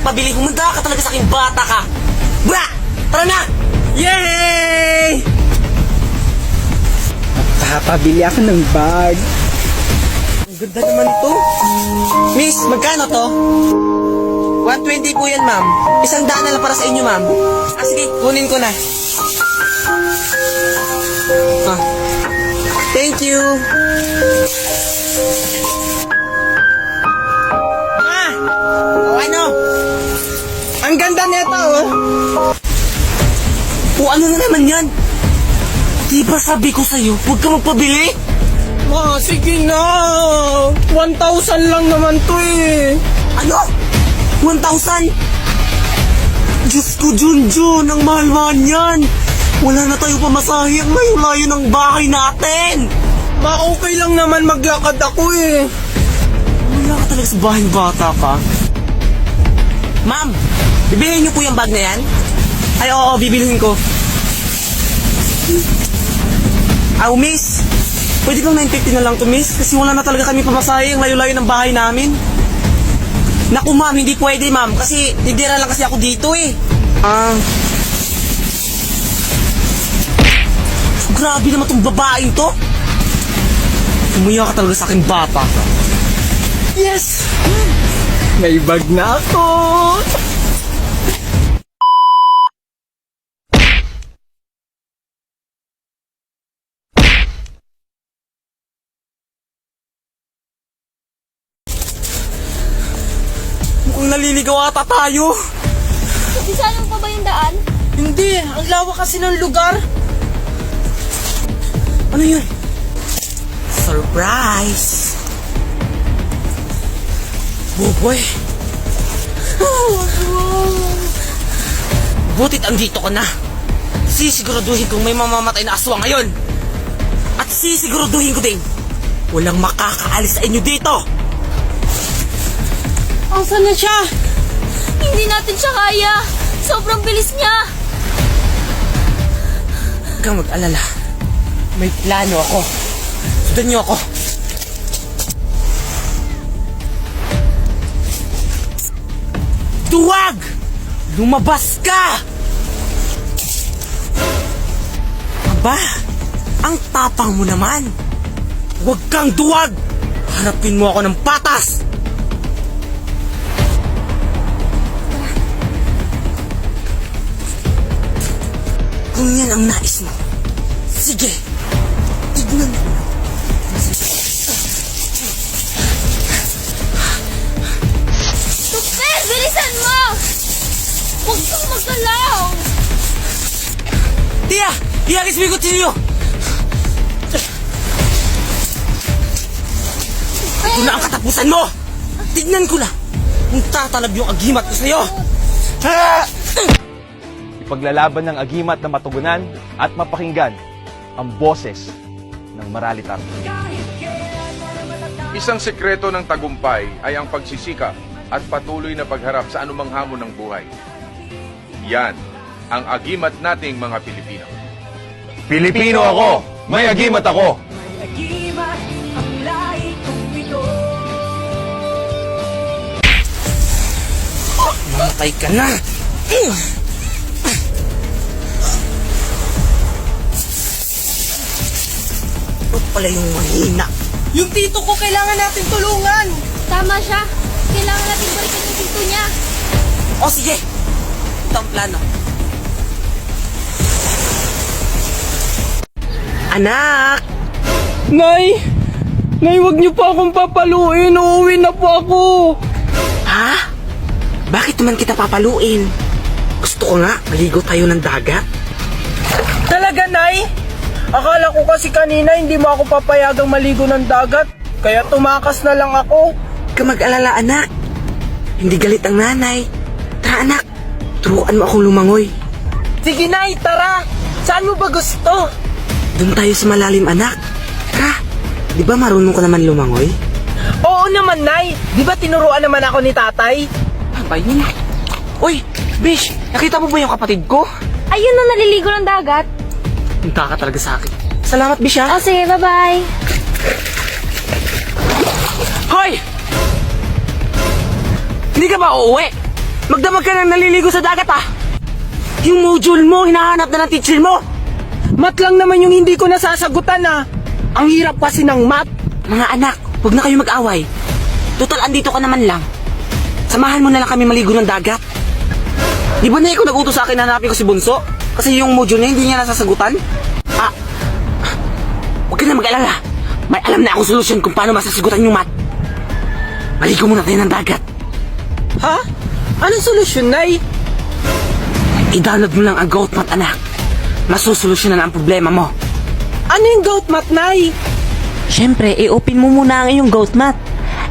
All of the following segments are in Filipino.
magpabili. Humanda ka talaga sa aking bata ka. Bra! Tara na! Yay! Magpapabili ako ng bag. Ang ganda naman ito. Miss, magkano to? 120 po yan, ma'am. 100 na lang para sa inyo, ma'am. Sige, kunin ko na. Thank you. Ano? Ang ganda nito, oh. O ano na naman yan? Di ba sabi ko sa'yo, huwag ka magpabili? Ma, sige na. 1,000 lang naman to eh. Ano? 1,000? Diyos ko, Junjun, ang mahal-mahal yan. Wala na tayo pamasahe, ang layo-layo ng bahay natin. Ma, okay lang naman maglakad ako eh. Wala ka talaga sa bahay bata ka. Ma'am, bibilihin niyo po yung bag na yan? Ay, oo, bibilihin ko. Miss, pwede bang 950 na lang to, miss? Kasi wala na talaga kami pamasahe, ang layo-layo ng bahay namin. Naku, ma'am, hindi pwede, ma'am. Kasi, tindera lang kasi ako dito eh. Grabe naman tong babaeng to. Umuya ka talaga sa akin, bata. Yes! May bag na ako. Mukhang naliligaw ata tayo. Isa lang pa ba yung daan? Hindi, ang lawak kasi ng lugar. Ano yun? Surprise! Buboy! Butit andito ka na. Sisiguraduhin kong may mamamatay na aswang ngayon. At sisiguraduhin ko din, walang makakaalis sa inyo dito. Asan na siya? Hindi natin siya kaya. Sobrang bilis niya. Huwag kang mag-alala. May plano ako. Sundan niyo ako. Duwag! Lumabas ka! Aba, ang tapang mo naman. Huwag kang duwag! Harapin mo ako ng patas! Kung yan ang nais mo, sige, tignan mo. Super! Bilisan mo! Huwag kang magalaw! Tia! Ihagis mo yung kutsilyo! Ito na ang katapusan mo! Tignan ko na kung tatalab yung agimat ko sa'yo! Ipaglalaban ng agimat na matugunan at mapakinggan ang boses ng maralitan. Isang sekreto ng tagumpay ay ang pagsisikap at patuloy na pagharap sa anumang hamon ng buhay. Yan ang agimat nating mga Pilipino. Pilipino ako! May agimat ako! Mamatay ka na! Ito pala yung mahina. Yung tito ko kailangan natin tulungan. Tama siya. Kailangan natin balikan yung tito niya. O sige, ito ang plano. Anak! Nay! Nay, wag niyo pa akong papaluin. Uuwi na po ako. Ha? Bakit naman kita papaluin? Gusto ko nga, maligo tayo ng dagat. Talaga, Nay? Akala ko kasi kanina hindi mo ako papayagang maligo ng dagat. Kaya tumakas na lang ako. Huwag ka mag-alala, anak. Hindi galit ang nanay. Tara, anak. Turuan mo akong lumangoy. Sige, Nay, tara. Saan mo ba gusto? Doon tayo sa malalim, anak. Tara. Di ba marunong ka naman lumangoy? Oo naman, Nay. Di ba tinuruan naman ako ni tatay? Abay mo na. Uy, Bish, nakita mo ba yung kapatid ko? Ayun na, naliligo ng dagat. Punta ka talaga sa akin. Salamat, Bish, ha? O sige, bye-bye. Hoy! Hindi ka ba uuwi? Magdamag ka na naliligo sa dagat ah! Yung module mo, hinahanap na ng teacher mo! Mat lang naman yung hindi ko nasasagutan ah. Ang hirap kasi ng math. Mga anak, huwag na kayo mag-away. Total, andito ka naman lang. Samahan mo na lang kami maligo ng dagat. Di ba na ikaw nag-utos sa akin na hanapin ko si Bunso? Kasi yung module niya, hindi niya nasasagutan? Ah, huwag ka na mag-alala. May alam na akong solusyon kung paano masasagutan yung math. Maligo muna tayo ng dagat. Ha? Anong solusyon, Nay? I-download mo lang ang Goat Math, anak. Masusolusyonan ang problema mo. Ano yung goat math, Nay? Siyempre, i-open mo muna ang iyong GoatMath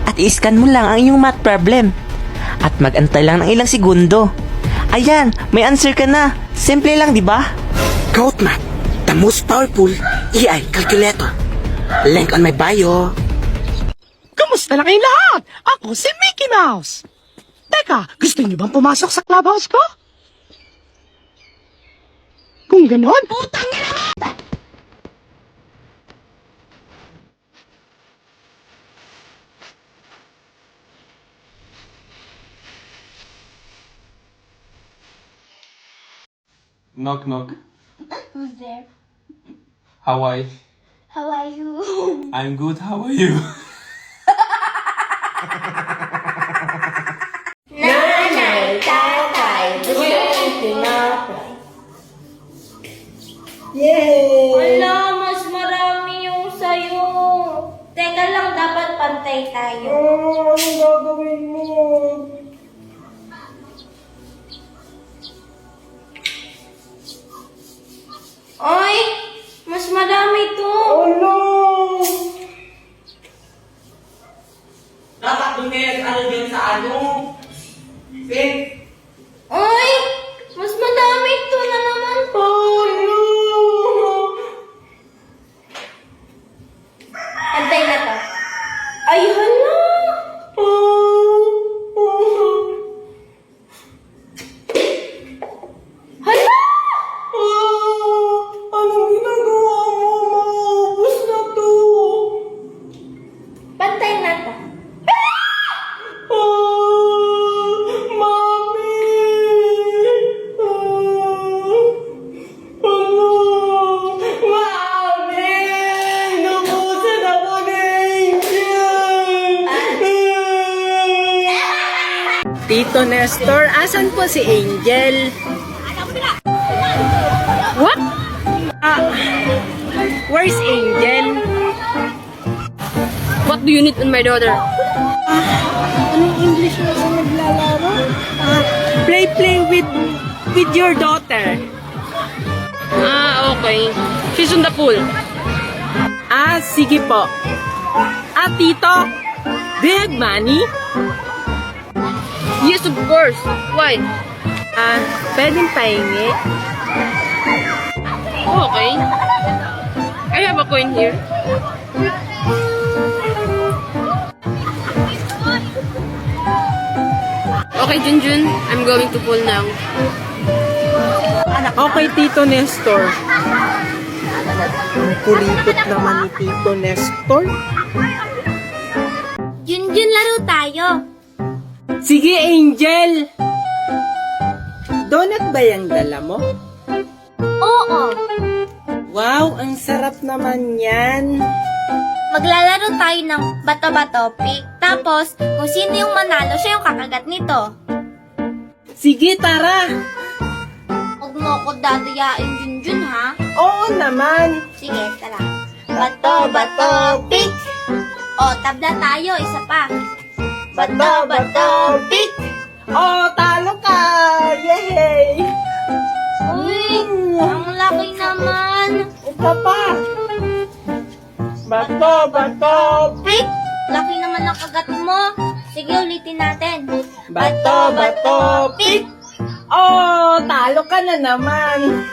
at i-scan mo lang ang iyong math problem. At mag-antay lang ng ilang segundo. Ayan, may answer ka na. Simple lang, di ba? Goat Math, the most powerful AI calculator. Link on my bio. Kamusta na kayong lahat? Ako si Mickey Mouse. Teka, gusto niyo bang pumasok sa clubhouse ko? Kung ganon, putang ina mo! Knock knock. Who's there? How are you? How are you? I'm good. How are you? Wala, mas marami yung sayo. Teka lang, dapat pantay tayo. Anong gagawin mo? Oy, mas marami to. Ano? Dapat doon kayo ano din sa ano. Fit. Oy, mas marami to na naman po. Pantay na to. Ay, hala. Hala! Anong ginagawa mo? Maubos na to. Pantay na to. Mami! Ano? Mami! Nabusan ako ni Angel! Tito Nestor, asan po si Angel? What? Where's Angel? What do you need on my daughter? Anong English na sa naglalaro? Play with your daughter. Ah, okay. She's on the pool. Sige po. Tito, do you have money? Yes, of course. Why? Pwedeng pahingi? Okay. I have a coin here. Okay, Junjun. I'm going to pool now. Okay, Tito Nestor. Ang kulipot naman ni Tito Nestor. Junjun, laro tayo. Sige, Angel. Donut ba yung dala mo? Oo. Wow, ang sarap naman yan. Maglalaro tayo ng bato-bato pick. Tapos, kung sino yung manalo, siya yung kakagat nito. Sige, tara. Huwag mo ako dadayain, Junjun, ha? Oo naman. Sige, tara. Bato-bato pick. O, tabla tayo. Isa pa. Bato-bato pick. Oh, talo ka! Yay! Uy, ang laki naman. Isa pa! Bato, bato! Pick! Laki naman ang kagat mo. Sige, ulitin natin. Bato, bato, pick! Oh, talo ka na naman!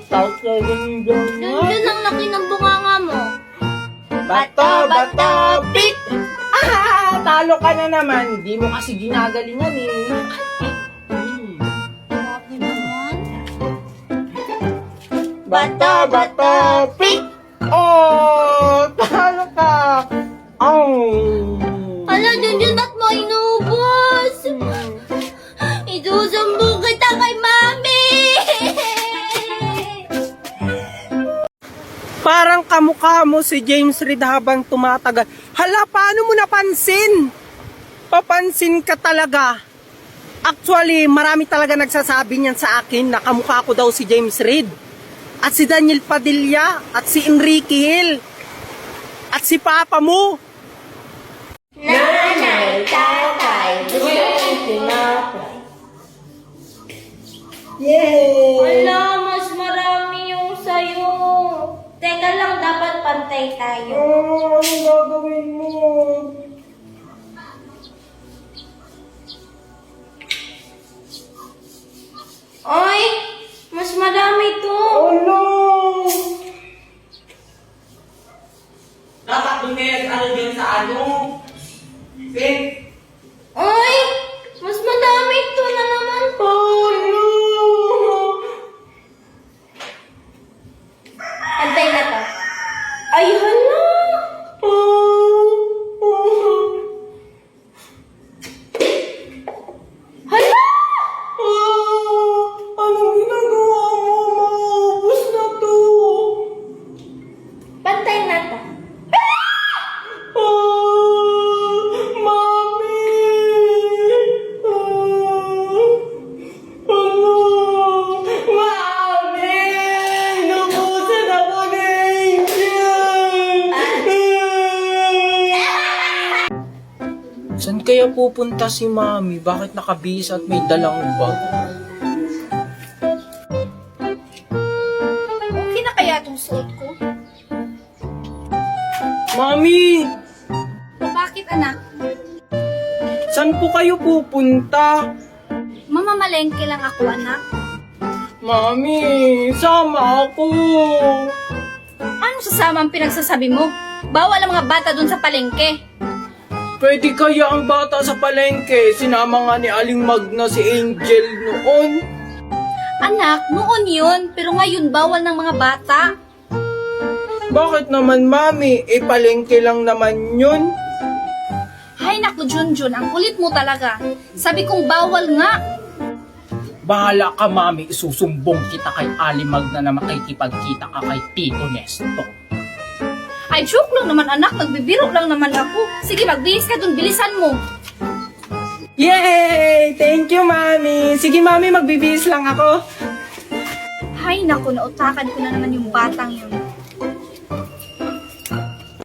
Sasaling Junjun, ang laki ng bunganga mo. Bato, bato, pick! Talo ka na naman. Di mo kasi ginagalingan eh. Laki naman. Bato, bato, pick! Oh, talo ka! Oh! Hala, Junjun, ba't mo inubos? kamukha mo si James Reid habang tumatagal. Hala, paano mo napansin? Papansin ka talaga. Actually, marami talaga nagsasabi niyan sa akin na kamukha ko daw si James Reid. At si Daniel Padilla, at si Enrique Hill, at si Papa mo. Nanay, tatay, gusto kong tinapay. Yay! Wala, mas marami yung sayo. Teka lang, dapat pantay tayo. Oh, anong gagawin mo? Oy, mas marami to. Oh no! Dapat doon kayo nag-ano dyan sa ano. Sin, Oy, mas madami to na naman po. Oh no! Pantay na to. Ay, hala. Hala! Anong ginagawa mo? Maubos na to. Pantay na to. Mami! Ano? Mami! Nabusan ako ni Angel! Saan kaya pupunta si Mami? Bakit nakabihis at may dalang bag? Okay na kaya itong suot ko? Mami! Bakit anak? Saan po kayo pupunta? Mamamalengke lang ako anak. Mami, sama ako. Anong sasama ang pinagsasabi mo? Bawal ang mga bata dun sa palengke. Pwede kaya ang bata sa palengke? Sinama nga ni Aling Magna si Angel noon. Anak, noon yun, pero ngayon bawal ng mga bata. Bakit naman, Mami? Palengke lang naman yun. Hay naku, Junjun, ang kulit mo talaga. Sabi kong bawal nga. Bahala ka, Mami. Isusumbong kita kay Aling Magna na makikipagkita ka kay Tito Nestor. Ay, joke lang naman anak, nagbibiro lang naman ako. Sige, magbihis ka dun, bilisan mo. Yay! Thank you, Mami. Sige, Mami, magbibihis lang ako. Hay naku, nautakan ko na naman yung batang yun.